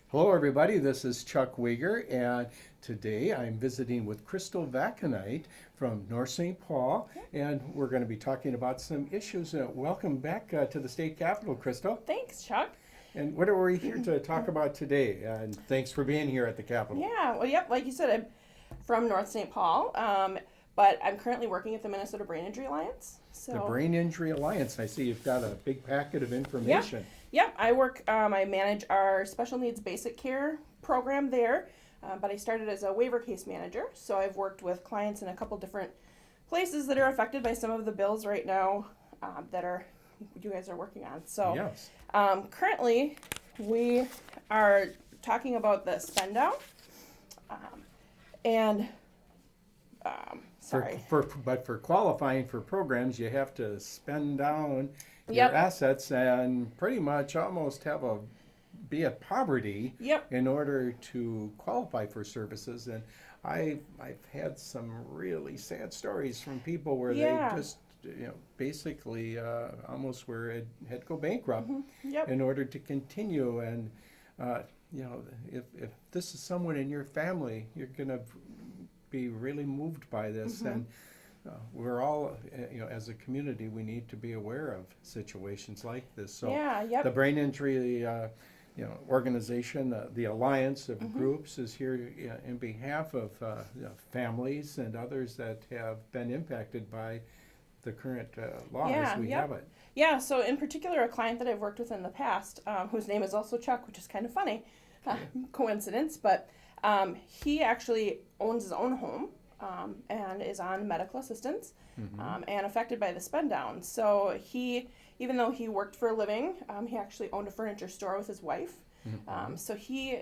Hello, everybody. This is Chuck Wiger, and today I'm visiting with Canneyt from North St. Paul, and we're going to be talking about some issues. Welcome back to the state capitol, Crystal. Thanks, Chuck. And what are we here to talk about today? And thanks for being here at the Capitol. Yep, like you said, I'm from North St. Paul, but I'm currently working at the Minnesota Brain Injury Alliance. The Brain Injury Alliance. I see you've got a big packet of information. Yep, I manage our special needs basic care program there, but I started as a waiver case manager, so I've worked with clients in a couple different places that are affected by some of the bills right now that you guys are working on. So Yes. Currently, we are talking about the spend down, and sorry. But for qualifying for programs, you have to spend down Yep. your assets and pretty much almost be at poverty Yep. in order to qualify for services. And I've had some really sad stories from people where Yeah. they just basically almost had to go bankrupt Yep. in order to continue. And if this is someone in your family, you're gonna be really moved by this. And we're all, as a community, we need to be aware of situations like this. So Yep. the Brain Injury organization, the Alliance of Groups, is here in behalf of families and others that have been impacted by the current law as we have it. Yeah, so in particular, a client that I've worked with in the past, whose name is also Chuck, which is kind of funny, coincidence, but he actually owns his own home and is on medical assistance and affected by the spend down. So even though he worked for a living, he actually owned a furniture store with his wife. So he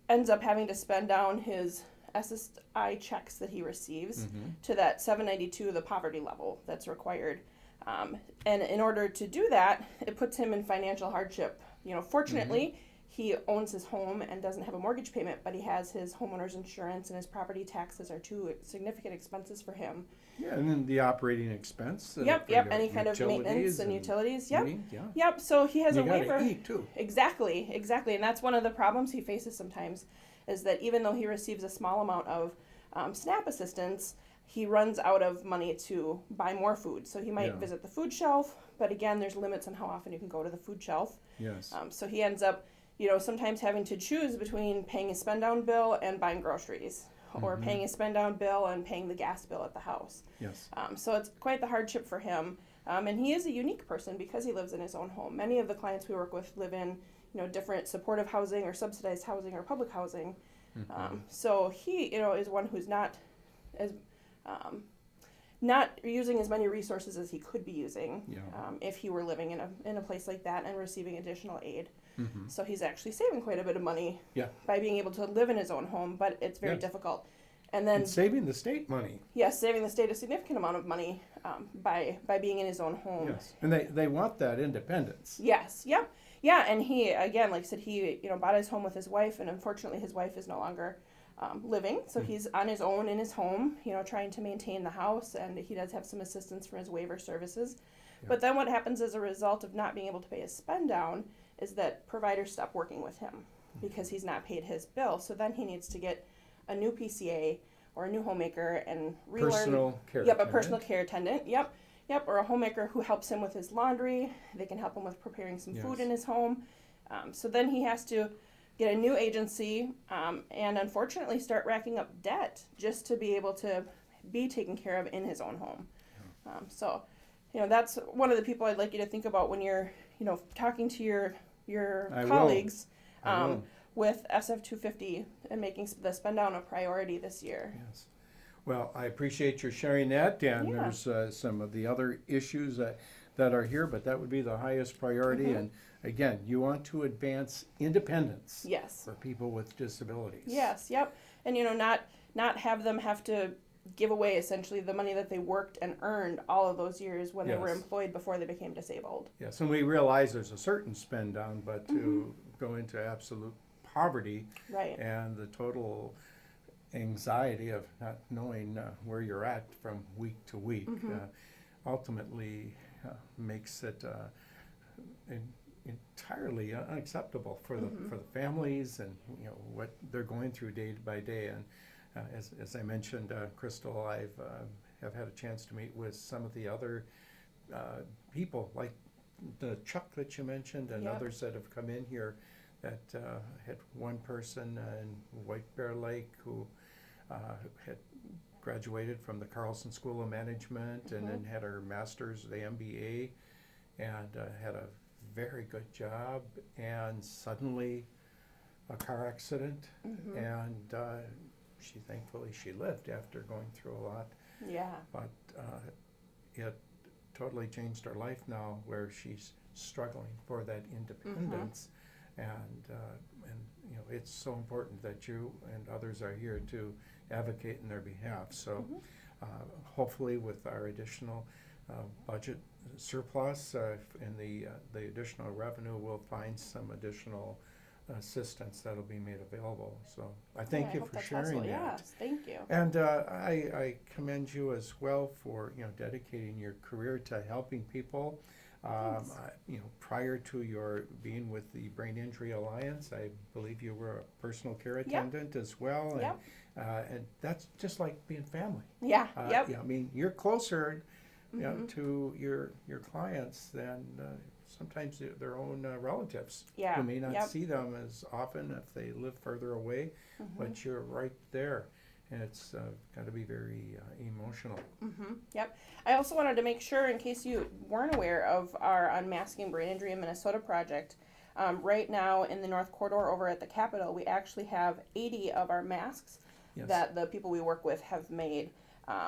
ends up having to spend down his SSI checks that he receives to that 792, the poverty level that's required. And in order to do that, it puts him in financial hardship. Fortunately, he owns his home and doesn't have a mortgage payment, but he has his homeowner's insurance, and his property taxes are two significant expenses for him. Yeah, and then the operating expense. Yep. Any kind of maintenance and utilities. Yep. Heating, yeah. Yep. So he has You a gotta waiver. eat too. Exactly. And that's one of the problems he faces sometimes, is that even though he receives a small amount of SNAP assistance, he runs out of money to buy more food. So he might visit the food shelf, but again, there's limits on how often you can go to the food shelf. Yes. So he ends up, sometimes having to choose between paying a spend down bill and buying groceries, or paying a spend down bill and paying the gas bill at the house. Yes. So it's quite the hardship for him. And he is a unique person because he lives in his own home. Many of the clients we work with live in, different supportive housing or subsidized housing or public housing. So he, is one who's not using as many resources as he could be using if he were living in a place like that and receiving additional aid. So he's actually saving quite a bit of money by being able to live in his own home, but it's very difficult. And then saving the state money. Yes, saving the state a significant amount of money by being in his own home. Yes, and they want that independence. Yes, yep. Yeah, and he, again, like I said, he bought his home with his wife, and unfortunately his wife is no longer living, so he's on his own in his home, trying to maintain the house, and he does have some assistance from his waiver services. But then what happens as a result of not being able to pay his spend down is that providers stop working with him because he's not paid his bill. So then he needs to get a new PCA or a new homemaker and relearn. Personal care Yep, attendant. a personal care attendant. Yep, or a homemaker who helps him with his laundry. They can help him with preparing some food in his home. So then he has to get a new agency and unfortunately start racking up debt just to be able to be taken care of in his own home. So that's one of the people I'd like you to think about when you're talking to your colleagues with SF 250 and making the spend down a priority this year. Yes. Well, I appreciate your sharing that, and there's some of the other issues that are here, but that would be the highest priority. And again, you want to advance independence for people with disabilities. Yes, yep. And not have them have to give away essentially the money that they worked and earned all of those years when they were employed before they became disabled. Yes, and we realize there's a certain spend down, but to go into absolute poverty and the total anxiety of not knowing where you're at from week to week ultimately makes it entirely unacceptable for the families and what they're going through day by day. And as I mentioned, Crystal, have had a chance to meet with some of the other people, like the Chuck that you mentioned, and Yep. others that have come in here. That had one person in White Bear Lake who had graduated from the Carlson School of Management and then had her master's, the MBA, and had a very good job, and suddenly a car accident, and thankfully she lived after going through a lot. Yeah. But it totally changed her life now, where she's struggling for that independence, and it's so important that you and others are here to advocate in their behalf. So hopefully with our additional budget surplus and the additional revenue, we'll find some additional assistance that'll be made available. So I thank you for sharing that. Yes, thank you. And I commend you as well for dedicating your career to helping people. Prior to your being with the Brain Injury Alliance, I believe you were a personal care attendant as well. And, Yep. And that's just like being family. Yeah. Yep. I mean, you're closer to your clients than sometimes their own relatives. Yeah. You may not Yep. see them as often if they live further away, but you're right there. And it's got to be very emotional. Yep. I also wanted to make sure, in case you weren't aware of our Unmasking Brain Injury in Minnesota project, right now in the North Corridor over at the Capitol, we actually have 80 of our masks that the people we work with have made.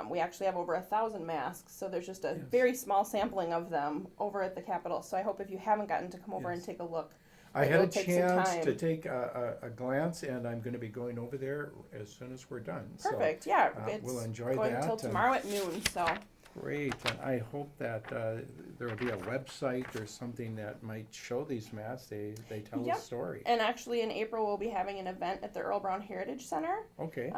We actually have over 1,000 masks, so there's just a very small sampling of them over at the Capitol. So I hope if you haven't gotten to come over and take a look. I had a chance to take a glance, and I'm going to be going over there as soon as we're done. Perfect. So, yeah, we'll it's enjoy going that. until tomorrow at noon. So Great, and I hope that there will be a website or something that might show these masks. They tell a story. And actually, in April, we'll be having an event at the Earl Brown Heritage Center. Okay.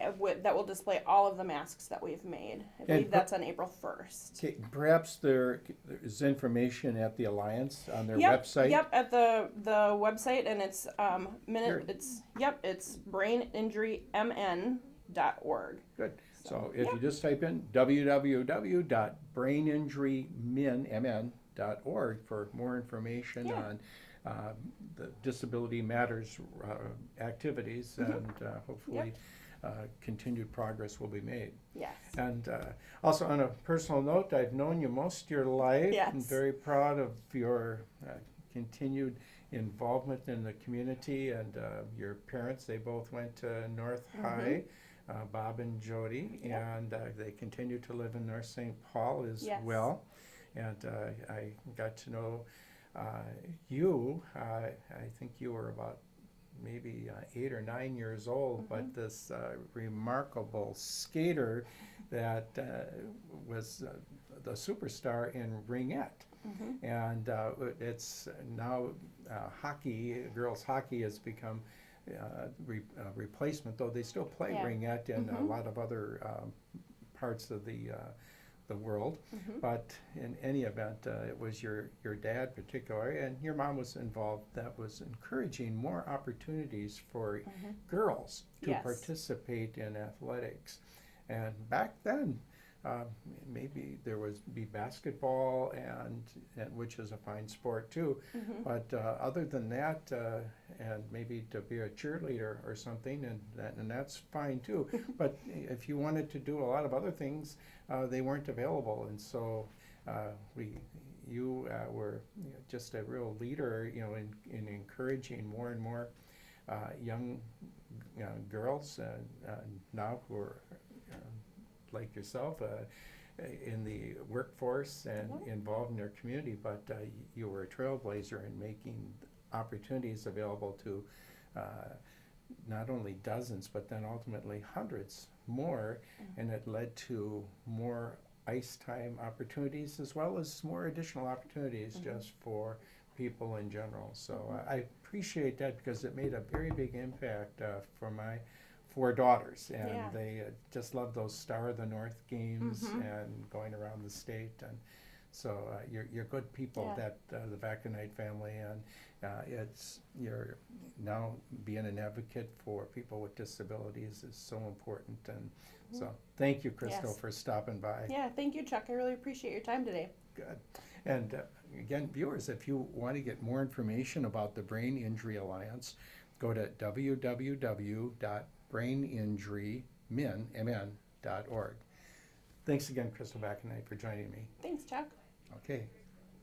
That will display all of the masks that we've made. I believe that's on April 1st. Okay, perhaps there is information at the Alliance on their Yep, website. Yep, at the website, and it's it's braininjurymn.org. Good. So if you just type in www.braininjurymn.org for more information on the Disability Matters activities, and hopefully continued progress will be made. Yes. And also on a personal note, I've known you most of your life. Yes. I'm very proud of your continued involvement in the community, and your parents, they both went to North High, Bob and Jody, and they continue to live in North St. Paul as well. And I got to know you, I think you were about maybe 8 or 9 years old, but this remarkable skater that was the superstar in ringette. And it's now hockey, girls hockey has become replacement, though they still play ringette in a lot of other parts of the world. But in any event, it was your dad particularly, and your mom was involved, that was encouraging more opportunities for girls to participate in athletics. And back then, maybe there was basketball, and which is a fine sport too. But other than that, and maybe to be a cheerleader or something, and that's fine too. But if you wanted to do a lot of other things, they weren't available, and so you were just a real leader, in encouraging more and more young girls now who are like yourself, in the workforce and involved in their community, but you were a trailblazer in making opportunities available to not only dozens, but then ultimately hundreds more, and it led to more ice time opportunities as well as more additional opportunities just for people in general. So I appreciate that, because it made a very big impact for my 4 daughters, and they just love those Star of the North games and going around the state, and So you're good people, Yeah. that the Canneyt family, and you're now being an advocate for people with disabilities is so important. And so thank you, Crystal, Yes. for stopping by. Yeah, thank you, Chuck. I really appreciate your time today. Good. And again, viewers, if you want to get more information about the Brain Injury Alliance, go to www.braininjurymin.org. Thanks again, Crystal Canneyt, for joining me. Thanks, Chuck. Okay.